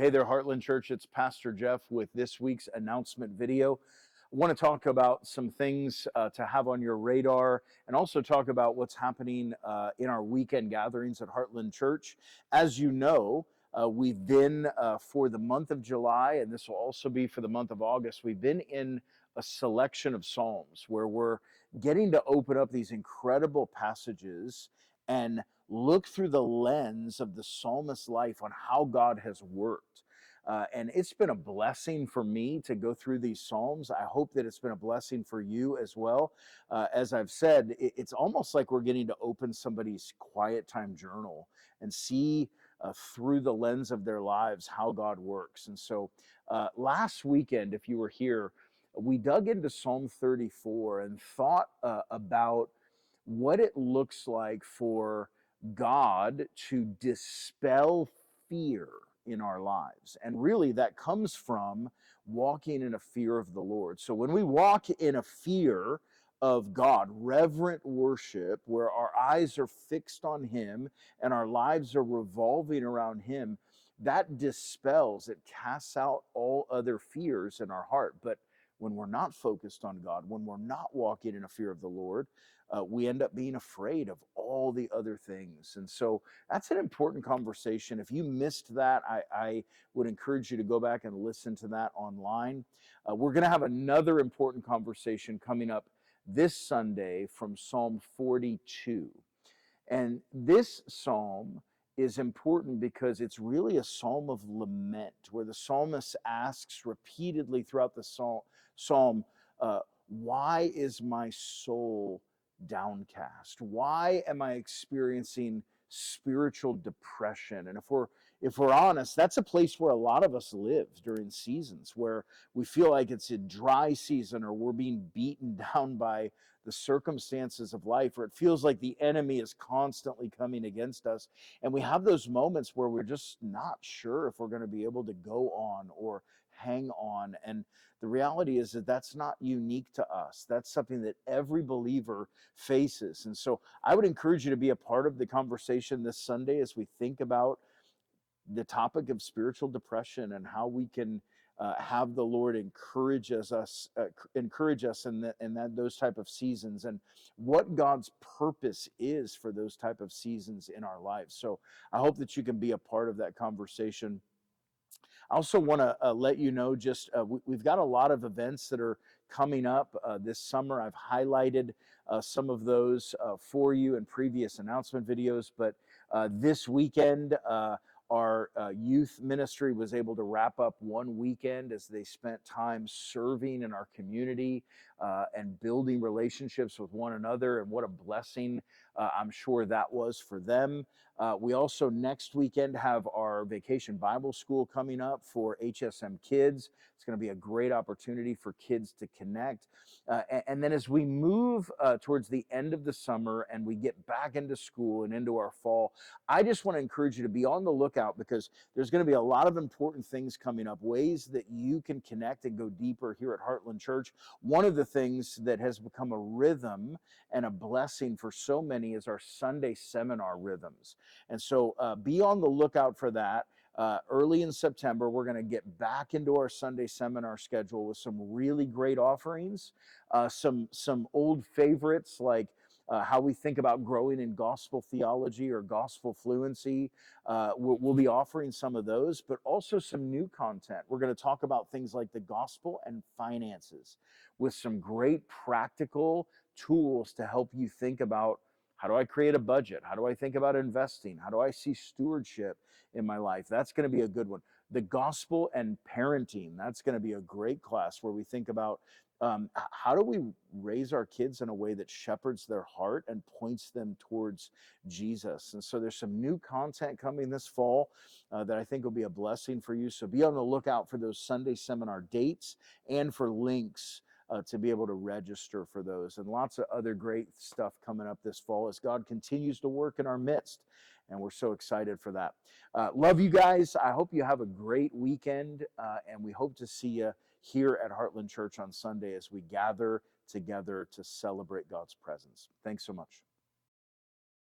Hey there, Heartland Church. It's Pastor Jeff with this week's announcement video. I want to talk about some things to have on your radar and also talk about what's happening in our weekend gatherings at Heartland Church. As you know, we've been for the month of July, and this will also be for the month of August, we've been in a selection of Psalms where we're getting to open up these incredible passages and look through the lens of the psalmist's life on how God has worked. And it's been a blessing for me to go through these Psalms. I hope that it's been a blessing for you as well. As I've said, it's almost like we're getting to open somebody's quiet time journal and see through the lens of their lives how God works. And so last weekend, if you were here, we dug into Psalm 34 and thought about what it looks like for God to dispel fear in our lives. And really, that comes from walking in a fear of the Lord. So when we walk in a fear of God, reverent worship, where our eyes are fixed on Him and our lives are revolving around Him, that dispels, it casts out all other fears in our heart. But when we're not focused on God, when we're not walking in a fear of the Lord, we end up being afraid of all the other things. And so that's an important conversation. If you missed that, I would encourage you to go back and listen to that online. We're going to have another important conversation coming up this Sunday from Psalm 42. And this psalm is important because it's really a psalm of lament, where the psalmist asks repeatedly throughout the psalm, why is my soul downcast? Why am I experiencing spiritual depression? And if we're honest, that's a place where a lot of us live during seasons where we feel like it's a dry season, or we're being beaten down by the circumstances of life, or it feels like the enemy is constantly coming against us. And we have those moments where we're just not sure if we're going to be able to go on or hang on. And the reality is that that's not unique to us. That's something that every believer faces. And so I would encourage you to be a part of the conversation this Sunday as we think about the topic of spiritual depression and how we can have the Lord encourage us in those type of seasons, and what God's purpose is for those type of seasons in our lives. So I hope that you can be a part of that conversation. I also want to let you know, we've got a lot of events that are coming up this summer. I've highlighted some of those for you in previous announcement videos, but this weekend, our youth ministry was able to wrap up one weekend as they spent time serving in our community and building relationships with one another. And what a blessing I'm sure that was for them. We also next weekend have our Vacation Bible School coming up for HSM kids. It's going to be a great opportunity for kids to connect. And then as we move towards the end of the summer and we get back into school and into our fall, I just want to encourage you to be on the lookout, because there's going to be a lot of important things coming up, ways that you can connect and go deeper here at Heartland Church. One of the things that has become a rhythm and a blessing for so many is our Sunday seminar rhythms. And so be on the lookout for that. Early in September, we're going to get back into our Sunday seminar schedule with some really great offerings, some old favorites like how we think about growing in gospel theology or gospel fluency. We'll be offering some of those, but also some new content. We're going to talk about things like the gospel and finances with some great practical tools to help you think about, how do I create a budget? How do I think about investing? How do I see stewardship in my life? That's going to be a good one. The gospel and parenting, that's going to be a great class where we think about how do we raise our kids in a way that shepherds their heart and points them towards Jesus? And so there's some new content coming this fall that I think will be a blessing for you. So be on the lookout for those Sunday seminar dates and for links to be able to register for those, and lots of other great stuff coming up this fall as God continues to work in our midst. And we're so excited for that. Love you guys. I hope you have a great weekend, and we hope to see you here at Heartland Church on Sunday as we gather together to celebrate God's presence. Thanks so much.